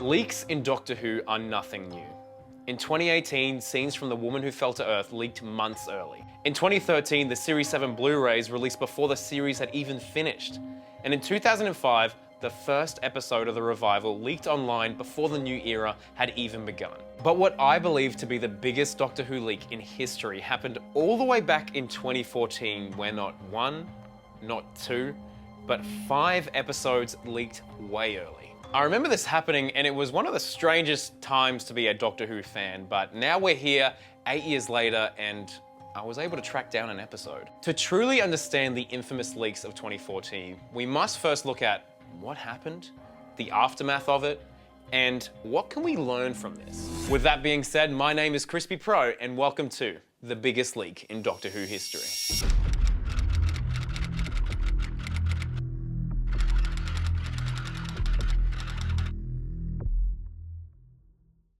Leaks in Doctor Who are nothing new. In 2018, scenes from The Woman Who Fell to Earth leaked months early. In 2013, the Series 7 Blu-rays released before the series had even finished. And in 2005, the first episode of the revival leaked online before the new era had even begun. But what I believe to be the biggest Doctor Who leak in history happened all the way back in 2014, where not one, not two, but 5 episodes leaked way early. I remember this happening, and it was one of the strangest times to be a Doctor Who fan, but now we're here 8 years later, and I was able to track down an episode. To truly understand the infamous leaks of 2014, we must first look at what happened, the aftermath of it, and what can we learn from this? With that being said, my name is Crispy Pro, and welcome to the biggest leak in Doctor Who history.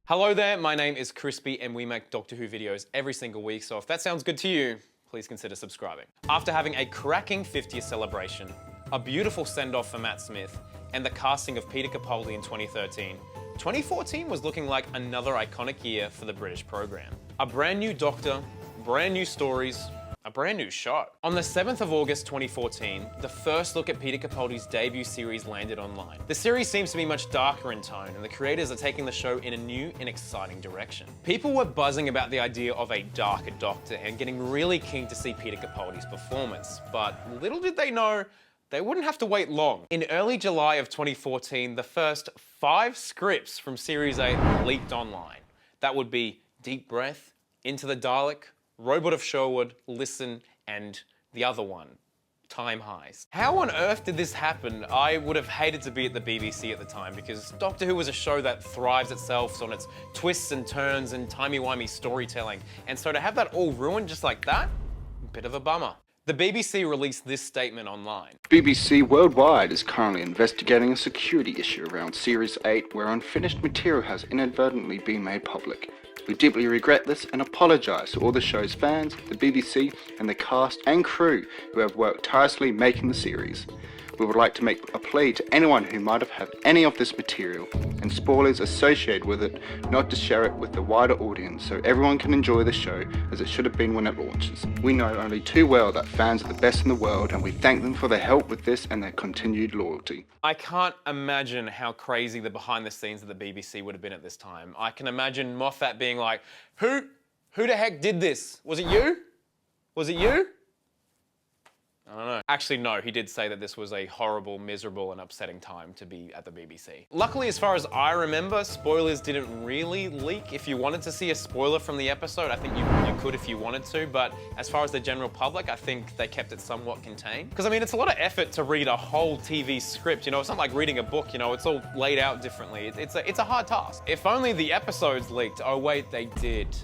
Hello there, my name is Crispy, and we make Doctor Who videos every single week, so if that sounds good to you, please consider subscribing. After having a cracking 50th celebration, a beautiful send-off for Matt Smith, and the casting of Peter Capaldi in 2013, 2014 was looking like another iconic year for the British program. A brand new Doctor, brand new stories, a brand new show. On the 7th of August 2014, the first look at Peter Capaldi's debut series landed online. The series seems to be much darker in tone, and the creators are taking the show in a new and exciting direction. People were buzzing about the idea of a darker Doctor and getting really keen to see Peter Capaldi's performance, but little did they know they wouldn't have to wait long. In early July of 2014, the first 5 scripts from Series 8 leaked online. That would be Deep Breath, Into the Dalek, Robot of Sherwood, Listen, and the other one, Time Heist. How on earth did this happen? I would have hated to be at the BBC at the time, because Doctor Who was a show that thrives itself on its twists and turns and timey-wimey storytelling. And so to have that all ruined just like that, bit of a bummer. The BBC released this statement online. BBC Worldwide is currently investigating a security issue around Series 8 where unfinished material has inadvertently been made public. We deeply regret this and apologise to all the show's fans, the BBC, and the cast and crew who have worked tirelessly making the series. We would like to make a plea to anyone who might have had any of this material and spoilers associated with it not to share it with the wider audience so everyone can enjoy the show as it should have been when it launches. We know only too well that fans are the best in the world, and we thank them for their help with this and their continued loyalty. I can't imagine how crazy the behind the scenes of the BBC would have been at this time. I can imagine Moffat being like, who the heck did this? Was it you? Was it you? I don't know. Actually, no, he did say that this was a horrible, miserable, and upsetting time to be at the BBC. Luckily, as far as I remember, spoilers didn't really leak. If you wanted to see a spoiler from the episode, I think you could if you wanted to, but as far as the general public, I think they kept it somewhat contained. Because, I mean, it's a lot of effort to read a whole TV script, you know? It's not like reading a book, you know? It's all laid out differently. It's a hard task. If only the episodes leaked. Oh, wait, they did.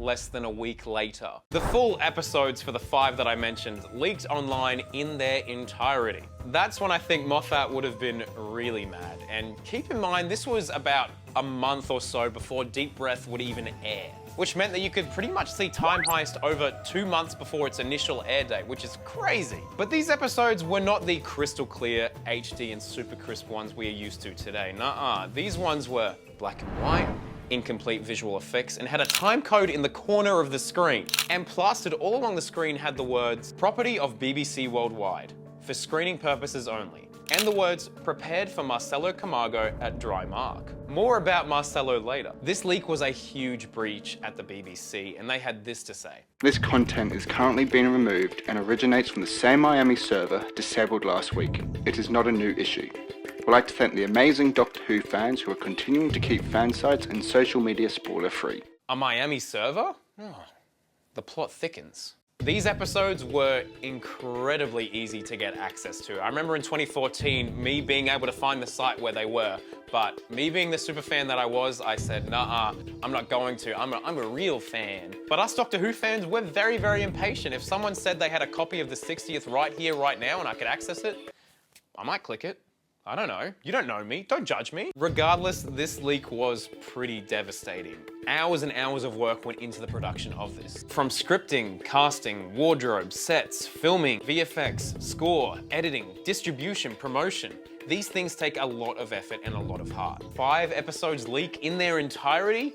Less than a week later. The full episodes for the 5 that I mentioned leaked online in their entirety. That's when I think Moffat would have been really mad. And keep in mind, this was about a month or so before Deep Breath would even air, which meant that you could pretty much see Time Heist over 2 months before its initial air date, which is crazy. But these episodes were not the crystal clear, HD and super crisp ones we are used to today. Nuh-uh. These ones were black and white, incomplete visual effects, and had a time code in the corner of the screen. And plastered all along the screen had the words, property of BBC Worldwide, for screening purposes only. And the words, prepared for Marcelo Camargo at dry mark. More about Marcelo later. This leak was a huge breach at the BBC, and they had this to say. This content is currently being removed and originates from the same Miami server disabled last week. It is not a new issue. We'd like to thank the amazing Doctor Who fans who are continuing to keep fan sites and social media spoiler-free. A Miami server? Oh, the plot thickens. These episodes were incredibly easy to get access to. I remember in 2014, me being able to find the site where they were, but me being the super fan that I was, I said, nah, I'm not going to. I'm a real fan. But us Doctor Who fans, we're very, very impatient. If someone said they had a copy of the 60th right here, right now, and I could access it, I might click it. I don't know. You don't know me. Don't judge me. Regardless, this leak was pretty devastating. Hours and hours of work went into the production of this. From scripting, casting, wardrobe, sets, filming, VFX, score, editing, distribution, promotion. These things take a lot of effort and a lot of heart. 5 episodes leak in their entirety?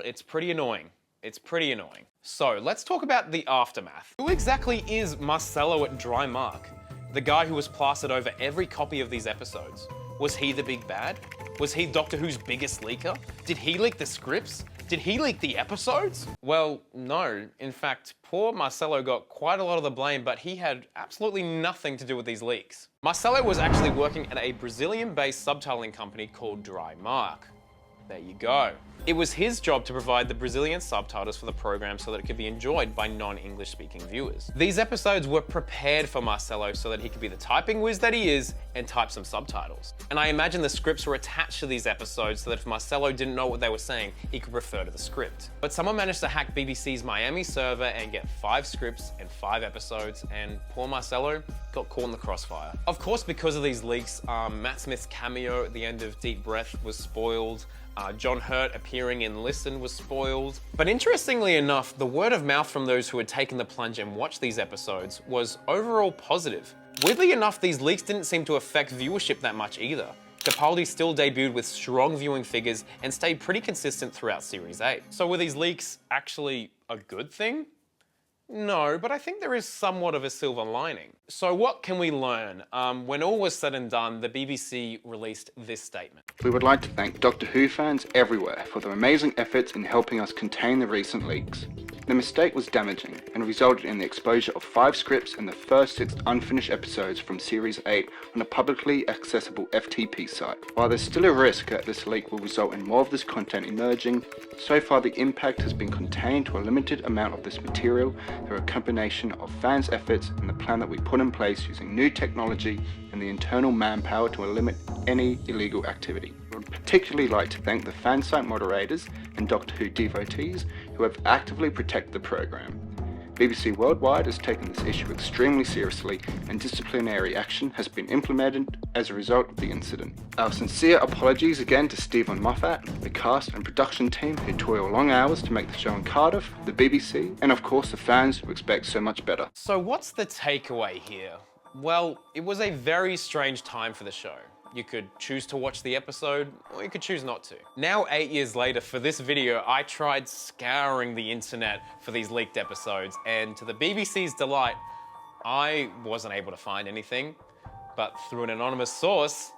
It's pretty annoying. It's pretty annoying. So let's talk about the aftermath. Who exactly is Marcelo at Dry Mark? The guy who was plastered over every copy of these episodes. Was he the big bad? Was he Doctor Who's biggest leaker? Did he leak the scripts? Did he leak the episodes? Well, no. In fact, poor Marcelo got quite a lot of the blame, but he had absolutely nothing to do with these leaks. Marcelo was actually working at a Brazilian-based subtitling company called Dry Mark. There you go. It was his job to provide the Brazilian subtitles for the program so that it could be enjoyed by non-English speaking viewers. These episodes were prepared for Marcelo so that he could be the typing whiz that he is and type some subtitles. And I imagine the scripts were attached to these episodes so that if Marcelo didn't know what they were saying, he could refer to the script. But someone managed to hack BBC's Miami server and get 5 scripts and 5 episodes, and poor Marcelo got caught in the crossfire. Of course, because of these leaks, Matt Smith's cameo at the end of Deep Breath was spoiled. John Hurt appearing in Listen was spoiled. But interestingly enough, the word of mouth from those who had taken the plunge and watched these episodes was overall positive. Weirdly enough, these leaks didn't seem to affect viewership that much either. Capaldi still debuted with strong viewing figures and stayed pretty consistent throughout Series 8. So were these leaks actually a good thing? No, but I think there is somewhat of a silver lining. So what can we learn? When all was said and done, the BBC released this statement. We would like to thank Doctor Who fans everywhere for their amazing efforts in helping us contain the recent leaks. The mistake was damaging and resulted in the exposure of 5 scripts and the first 6 unfinished episodes from Series 8 on a publicly accessible FTP site. While there's still a risk that this leak will result in more of this content emerging, so far the impact has been contained to a limited amount of this material through a combination of fans' efforts and the plan that we put in place using new technology and the internal manpower to limit any illegal activity. I would particularly like to thank the fan site moderators and Doctor Who devotees who have actively protected the program. BBC Worldwide has taken this issue extremely seriously and disciplinary action has been implemented as a result of the incident. Our sincere apologies again to Stephen Moffat, the cast and production team who toil long hours to make the show in Cardiff, the BBC, and of course the fans who expect so much better. So what's the takeaway here? Well, it was a very strange time for the show. You could choose to watch the episode, or you could choose not to. Now, 8 years later, for this video, I tried scouring the internet for these leaked episodes, and to the BBC's delight, I wasn't able to find anything, but through an anonymous source,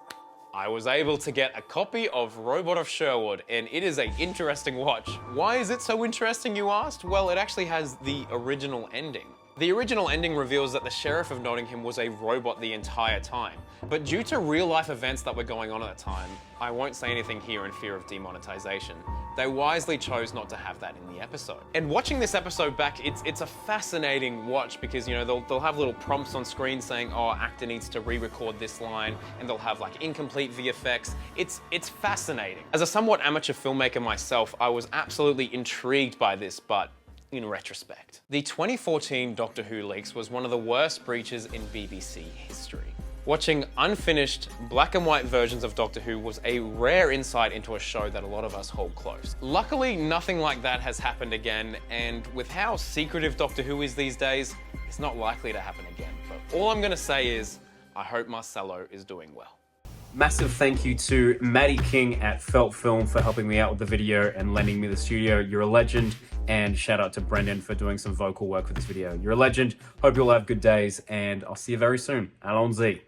I was able to get a copy of Robot of Sherwood, and it is an interesting watch. Why is it so interesting, you asked? Well, it actually has the original ending. The original ending reveals that the Sheriff of Nottingham was a robot the entire time. But due to real-life events that were going on at the time, I won't say anything here in fear of demonetization, they wisely chose not to have that in the episode. And watching this episode back, it's a fascinating watch because, you know, they'll have little prompts on screen saying, oh, actor needs to re-record this line, and they'll have like incomplete VFX. It's fascinating. As a somewhat amateur filmmaker myself, I was absolutely intrigued by this, but in retrospect. The 2014 Doctor Who leaks was one of the worst breaches in BBC history. Watching unfinished black and white versions of Doctor Who was a rare insight into a show that a lot of us hold close. Luckily, nothing like that has happened again, and with how secretive Doctor Who is these days, it's not likely to happen again. But all I'm gonna say is, I hope Marcelo is doing well. Massive thank you to Maddie King at Felt Film for helping me out with the video and lending me the studio. You're a legend. And shout out to Brendan for doing some vocal work for this video. You're a legend. Hope you all have good days, and I'll see you very soon. Allons-y.